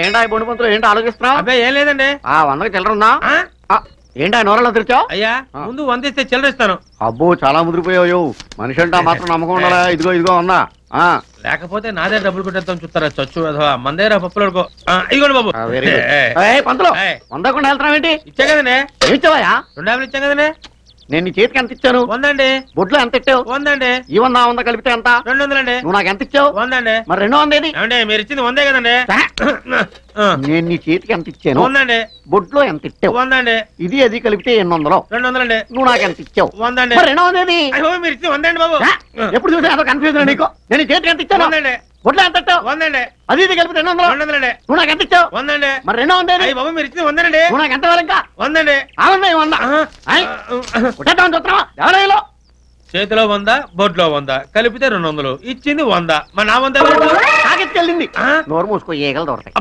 ఏంటా బొండు పంతులు ఏంటో ఆలోచిస్తున్నావు? అబ్బాయి ఏం లేదండి. 100కి చిల్లర ఉందా? ఏంటా నోరలో తెరిచావు? అయ్యా ముందు 100 ఇస్తే చిల్లర ఇస్తాను. అబ్బో చాలా ముదిరిపోయావు. మనిషి అంటే మాత్రం నమ్మకం ఉండాలా? ఇదిగో ఉందా? లేకపోతే నాదే డబ్బులు కొట్టేద్దాం చూస్తారా చచ్చు మందేరా పప్పులు. ఇదిగోండి బాబు. పంతులు 100 కూడా వెళ్తున్నావేంటి? ఇచ్చా కదండి. ఇచ్చావా? 250 ఇచ్చాం కదండి. నేను నీ చేతికి ఎంత ఇచ్చాను? 100 అండి. బొడ్లో ఎంత ఇచ్చావు? 100 అండి. ఈ 100 కలిపితే ఎంత? 200 అండి. నువ్వు నాకు ఎంత ఇచ్చావు? 100 అండి. మరి 200 ఏమండి మీరు ఇచ్చింది 100 కదండి. నేను నీ చేతికి ఎంత ఇచ్చాను? 100 అండి. బొడ్లో ఎంత ఇచ్చావు? 100 అండి. ఇది అది కలిపితే 800. 200 అండి. నువ్వు నాకు ఎంత ఇచ్చావు? 100 అండి. 200 మీరు ఇచ్చింది 100 అండి బాబు. ఎప్పుడు చూసా అదో కన్ఫ్యూజన్ నీకు. నేను నీ చేతికి ఎంత ఇచ్చాను? 100 అండి. బొడ్లో ఎంత ఇచ్చావు? 100 అండి. అది ఇది కలిపితే 200. 200 అండి. నువ్వు నాకు ఎంత ఇచ్చావు? 100 అండి. మరి 200 బాబు మీరు ఇచ్చింది 100 అండి. నువ్వు నాకు ఎంత ఇవ్వాలి? ఇంకా 100 అండి. 100 కొట్టేద్దామని చూస్తున్నావా? ఎవరైనా చేతిలో 100 బొడ్లో 100 కలిపితే 200. ఇచ్చింది 100. మరి నా 100 తాకెత్తుకెళ్ళింది. నోరు మూసుకో, ఈగలు దొరతాయి.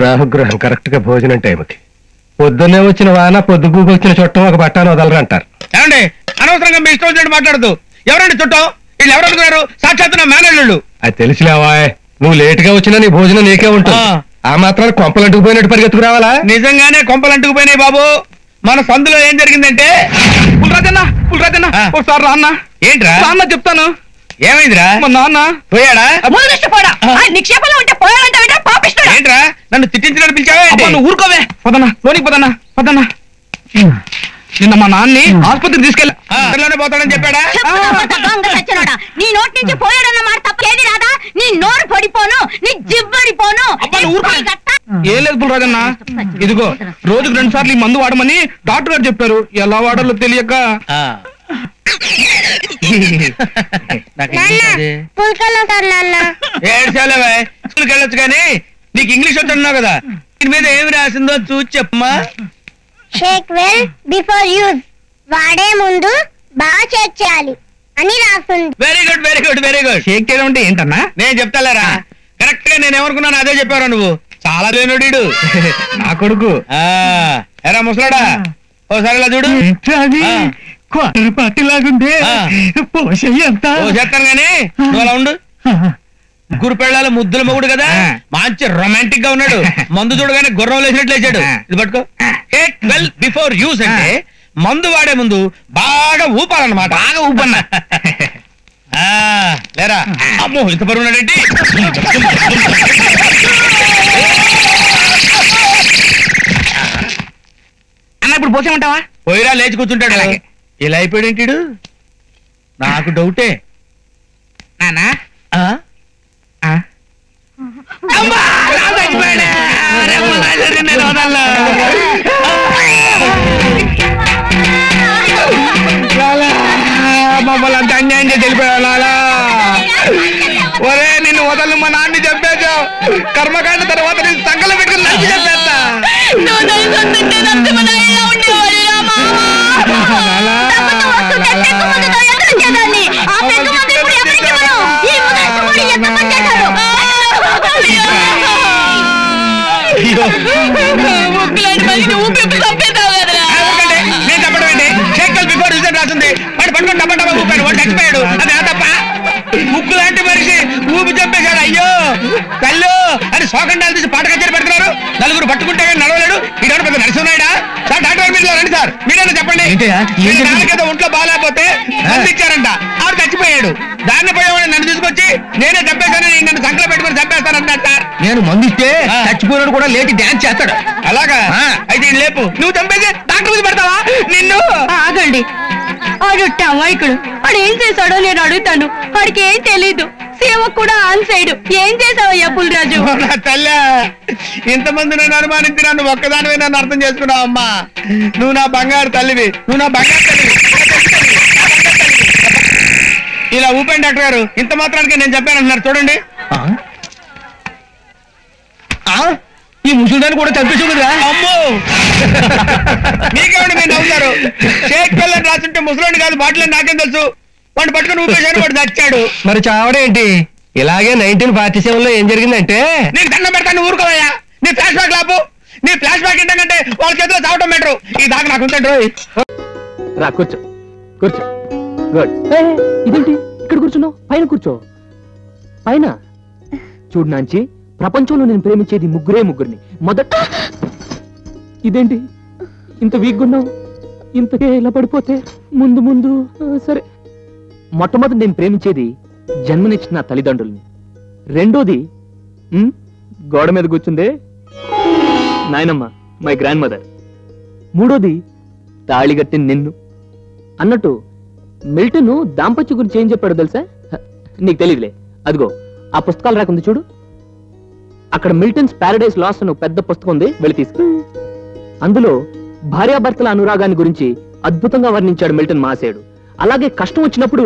రాహుగ్రహం కరెక్ట్ గా భోజనం టైంకి. పొద్దున్నే వచ్చిన వాన పొద్దుగూకి వచ్చిన చుట్టం ఒక బట్టాను వదలరు అంటారు. ఏమండి అనవసరంగా మీ ఇష్టం వచ్చినట్టు మాట్లాడదు. ఎవరండి చుట్టం? వీళ్ళు ఎవరు అనుకున్నారు? సాక్షాత్ నా మేనల్లుళ్ళు. అది తెలిసిలేవా? నువ్వు లేట్ గా వచ్చినా నీ భోజనం నీకే ఉంటుంది. ఆ మాత్రం కొంపలు అంటుకుపోయినట్టు పరిగెత్తుకు రావాలా? నిజంగానే కొంపలు అంటుకుపోయినాయి బాబు. మన సందులో ఏం జరిగిందంటే పుల్రాజన్న ఒకసారి రాన్న. ఏంట్రా అన్న చెప్తాను. ఏమైందిరా? మా నాన్న పోయాడా? నిక్షేపంలో ఉంటే పోయాడంటే పాపిస్తాడు. ఏంట్రా నన్ను తిట్టించినట్టు పిలిచావా? నువ్వు ఊరుకోవే. పదన్నా లోనికి పదన్నా. నిన్న మా నాన్ని ఆసుపత్రికి తీసుకెళ్ళి పోతాడని చెప్పాడా? నీ నోటి నుంచి పోయాడన్న మాట తప్పేది రాదా? నీ నోరు పడిపోను, నీ జిబ్బడిపోను. ఏం లేదు పుల్రాజన్న, ఇదిగో రోజుకు 2 సార్లు ఈ మందు వాడమని డాక్టర్ గారు చెప్పారు. ఎలా వాడాలో తెలియక. ఏడ్చాలేవే, స్కూల్కి వెళ్ళొచ్చు కానీ నీకు ఇంగ్లీష్ వచ్చున్నావు కదా, దీని మీద ఏమి రాసిందో చూసి చెప్పమ్మా. షేక్ వెల్ బిఫోర్ యూజ్, వాడే ముందు బాగా చెక్ చేయాలి అని రాస్తుంది. Very good. షేక్ చేయడం అంటే ఏంటన్నా? నేను చెప్తాలేరా. కరెక్ట్ గా నేను ఏమనుకున్నాను అదే చెప్పారా నువ్వు. చాలా లేనుడు నా కొడుకు. ఎరా ముసలాడా ఓసారి ఇలా చూడు. పార్టీలాగుంది. పోసేస్తాను గానీ నువ్వు అలా ఉండు. గురుపెళ్ళాల ముద్దుల మొగుడు కదా, మంచి రొమాంటిక్ గా ఉన్నాడు. మందు చూడగానే గుర్రం లేచినట్లు లేచాడు. ఇది పట్టుకో. టేక్ వెల్ బిఫోర్ యూస్ అంటే మందు వాడే ముందు బాగా ఊపాలన్నమాట. బాగా ఊపన్నా లేరా. అమ్మో ఇంత పరువు ఉన్నాడేంటి? అన్న ఇప్పుడు పోసేమంటావా? పోయిరా లేచి కూర్చుంటాడు. ఇలా అయిపోయాడేంటిడు? నాకు డౌటే. నానా మమ్మల్ని అంత అన్యాయం చేసి వెళ్ళిపోయాలా? ఒరే నిన్ను వదలు, మా నాన్ని చంపేశావు. కర్మకాండ తర్వాత నేను సంకల పెట్టుకుని నచ్చి చెప్పేస్తా. నేను చెప్పడం ఏంటి? షేక్ బిఫోర్ రిజల్ట్ రాసింది. వాడు పట్టుకొని డబ్బా డబ్బా ఊపాడు. వాడు చచ్చిపోయాడు. అది ఆ తప్ప. ముక్కు లాంటి మనిషి ఊపి చంపేశాడు. అయ్యో కళ్ళు అని శోకండాలు తీసి పాట కచేరి పెడుతున్నారు. నలుగురు పట్టుకుంటే నడవలేడు. ఈ పెద్ద నరసింహనాయుడా? సార్ డాక్టర్ మీరు రండి సార్, మీరేనా చెప్పండి. నాన్నకేదో ఒంట్లో బాగాలేకపోతే మందు ఇచ్చారంట, ఆవిడ చచ్చిపోయాడు. దాన్ని పోయేవాడు నన్ను తీసుకొచ్చి నేనే చంపేశానని నన్ను సంకలో పెట్టుకుని చంపేస్తానన్నాడు సార్. నేను మందిస్తే చచ్చిపోయినాడు కూడా లేచి డాన్స్ చేస్తాడు. అలాగా? అయితే లేపు. నువ్వు చంపేసి డాక్టర్ మీద పెడతావా? నిన్ను ఆగండి. ఆడు అమాయకుడు. వాడు ఏం చేశాడో నేను అడుగుతాను. వాడికి ఏం తెలీదు. సేవ కూడా ఆన్ సైడ్. ఏం చేసావయ్యా పుల్రాజు? తల్లి ఇంతమంది నన్ను అనుమానించి నన్ను ఒక్కదానివే నన్ను అర్థం చేసుకున్నావు అమ్మా. నువ్వు నా బంగారు తల్లివి. ఇలా ఊపండి డాక్టర్ గారు. ఇంత మాత్రానికి నేను చెప్పానంటున్నారు చూడండి. ఈ ముసలిదాన్ని కూడా చంపేసావు కదా. అమ్మో మీకేమండి మీరు నవ్వుతారు? షేక్ వెళ్ళని రాసుంటే ముసలోని కాదు బాటిల్ నాకేం తెలుసు. వాడిని పట్టుకుని ఊపేశాను, వాడు చచ్చాడు. మరి చావడేంటి? ఇలాగే 1947లో ఏం జరిగిందంటే, నీకు దండం పెడతాను ఊరుకోవయ్యా. నీ ఫ్లాష్ బ్యాక్ లాపు. నీ ఫ్లాష్ బ్యాక్ ఏంటంటే వాళ్ళ చేతిలో చావటం బెటరు. ఈ దాకా నాకు ఉంచండి. రా కూర్చో కూర్చో. గుడ్. ఇదేంటి ఇక్కడ కూర్చున్నావు? పైన కూర్చో. పైన చూడు నాంచి, ప్రపంచంలో నేను ప్రేమించేది ముగ్గురిని. మొదట ఇదేంటి ఇంత వీక్ ఉన్నావు? ఇంతకే ఇలా పడిపోతే ముందు సరే. మొట్టమొదటి నేను ప్రేమించేది జన్మనిచ్చిన నా తల్లిదండ్రుల్ని. రెండోది గోడ మీద కూర్చుందే నాయనమ్మ, మై గ్రాండ్ మదర్. మూడోది తాళిగట్టిన నిన్ను. అన్నట్టు మిల్టన్ దాంపత్య గురించి ఏం చెప్పాడు తెలుసా? నీకు తెలియదులే. అదిగో ఆ పుస్తకాలు రాకుంది చూడు, అక్కడ మిల్టన్స్ ప్యారడైజ్ లాస్ట్ అని పెద్ద పుస్తకం ఉంది, వెళ్ళి తీసుకు. అందులో భార్యాభర్తల అనురాగాన్ని గురించి అద్భుతంగా వర్ణించాడు మిల్టన్ మహాశయుడు. అలాగే కష్టం వచ్చినప్పుడు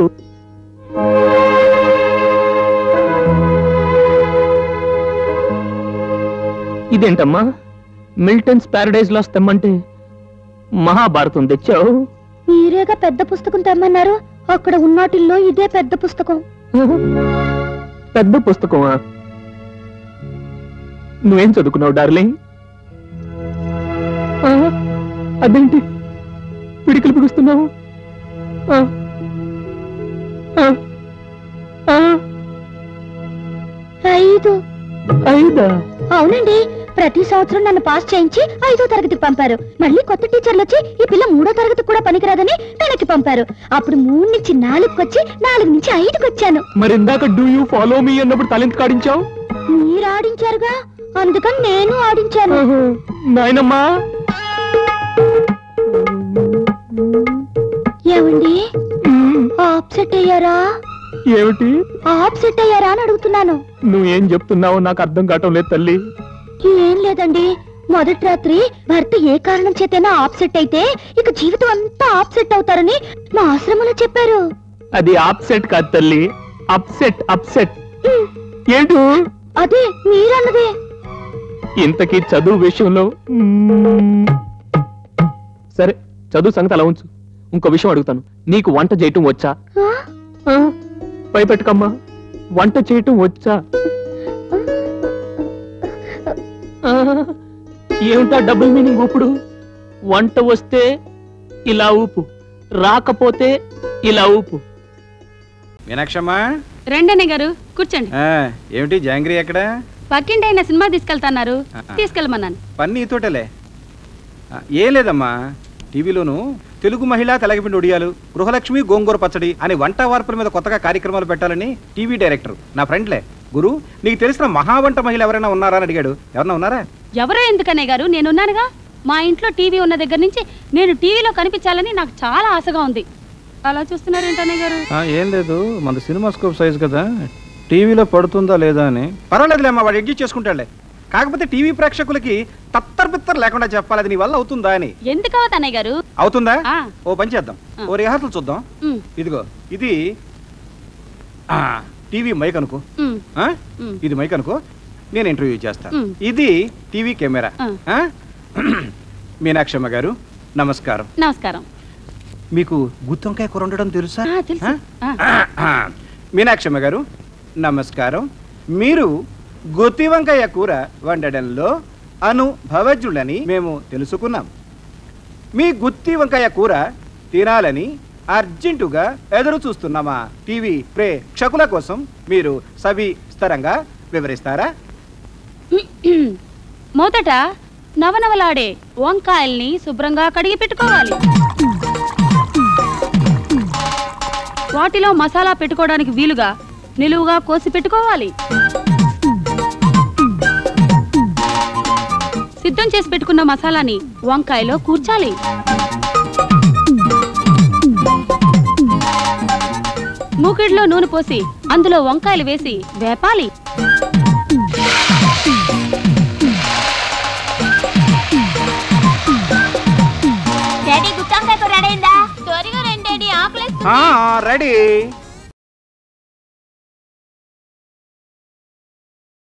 ఇదేంటమ్మా మిల్టన్స్ ప్యారడైజ్ లాస్ట్ తెమ్మంటే మహాభారతం తెచ్చావు? మీరేగా పెద్ద పుస్తకం తెమ్మన్నారు, అక్కడ ఉన్నటిల్లో ఇదే పెద్ద పుస్తకం. పెద్ద పుస్తకమా? నువ్వేం చదువుకున్నావు డార్లింగ్? అదేంటి పిడికిలు పిడుస్తున్నావు? 5. 5? అవునండి, ప్రతి సంవత్సరం నన్ను పాస్ చేయించి 5వ తరగతికి పంపారు. మళ్ళీ కొత్త టీచర్లు వచ్చి ఈ పిల్ల 3వ తరగతికి కూడా పనికిరాదని వెనక్కి పంపారు. అప్పుడు 3 నుంచి 4కి వచ్చి 4 నుంచి 5కి వచ్చాను. మరి ఇందాక డూ యూ ఫాలో మీ అన్నప్పుడు తలెందుకు ఆడించావు? మీరు ఆడించారుగా, అందుకని నేను ఆడించాను. నాయనమ్మా, ఏమండి ఆప్సెట్ అయ్యారా? ఏమిటి ఆప్సెట్ అయ్యారా అని అడుగుతున్నాను. నువ్వేం చెప్తున్నావో నాకు అర్థం కావటం లేదు తల్లి. ఏం లేదండి, మొదటి రాత్రి భర్త ఏ కారణం చేతైనా ఆప్సెట్ అయితే ఇక జీవితం అంతా ఆప్సెట్ అవుతారని మా ఆశ్రమంలో చెప్పారు. అది ఆప్సెట్ కాదు తల్లి, అప్సెట్. అప్సెట్ ఏంటి? అదే మీరన్నదే. ఇంతకీ చదువు విషయంలో సరే, చదువు సంగతి అలా ఉంచు. ఇంకో విషయం అడుగుతాను, నీకు వంట చేయటం వచ్చా? భయపెట్టుకమ్మా, వంట చేయటం వచ్చా? ఏమిటా డబుల్ మీనింగ్ ఊపుడు? వంట వస్తే ఇలా ఊపు, రాకపోతే ఇలా ఊపు. మీనాక్షమ్మా, రండి గారు, కూర్చోండి. ఏమిటి జాంగ్రీ ఎక్కడ? పక్కింటి అయిన సినిమా తీసుకెళ్తాన్నారు, తీసుకెళ్ళమన్నాను. పని నీతోటలే. ఏం లేదమ్మా, టీవీలోను తెలుగు మహిళా తెలగపిండి ఒడియాలు, గృహలక్ష్మి గోంగూర పచ్చడి అని వంట వార్పుల మీద కొత్తగా కార్యక్రమాలు పెట్టాలని టీవీ డైరెక్టర్ నా ఫ్రెండ్లే గురు, నీకు తెలిసిన మహావంట మహిళ ఎవరైనా ఉన్నారా అని అడిగాడు. ఎవరైనా ఉన్నారా? ఎవరో ఎందుకనే గారు, నేనున్నానుగా. మా ఇంట్లో టీవీ ఉన్న దగ్గర నుంచి నేను టీవీలో కనిపించాలని నాకు చాలా ఆశగా ఉంది. అలా చూస్తున్నారేంటనే గారు? ఏం లేదు, మన సినిమా స్కోప్ సైజ్ కదా, టీవీలో పడుతుందా లేదా అని. పర్వాలేదులేమ్మా, వాడు అడ్జస్ట్ చేసుకుంటాడులే. కాకపోతే టీవీ ప్రేక్షకులకి తత్తర్ లేకుండా చెప్పాలి, అది నీ వల్ల అవుతుందా అని. ఎందుకు అవుతానే గారు? అవుతుందా? ఓ పని చేద్దాం, ఓ రిహార్సల్ చూద్దాం. ఇదిగో ఇది టీవీ మైక్ అనుకో, ఇది మైక్ అనుకో, నేను ఇంటర్వ్యూ చేస్తాను. ఇది టీవీ కెమెరా. మీనాక్షమ్మ గారు నమస్కారం. నమస్కారం. మీకు గుత్తొంకాయ కూర వండడం తెలుసా? మీనాక్షమ్మ గారు నమస్కారం. మీరు గుత్తి వంకాయ కూర వండడంలో అనుభవజ్ఞులని మేము తెలుసుకున్నాం. మీ గుత్తి వంకాయ కూర తినాలని అర్జెంటుగా ఎదురు చూస్తున్నామా టీవీ ప్రేక్షకుల కోసం మీరు సవిస్తరంగా వివరిస్తారా? మొదట నవనవలాడే వంకాయల్ని శుభ్రంగా కడిగి పెట్టుకోవాలి. వాటిలో మసాలా పెట్టుకోవడానికి వీలుగా నిలువుగా కోసి పెట్టుకోవాలి. సిద్ధం చేసి పెట్టుకున్న మసాలాని వంకాయలో కూర్చాలి. మూకిడిలో నూనె పోసి అందులో వంకాయలు వేసి వేపాలి. డాడీ గుత్తొంకాయ కూర రెడీ అయిందా? త్వరగా రండి డాడీ, ఆకలేస్తుంది. రెడీ.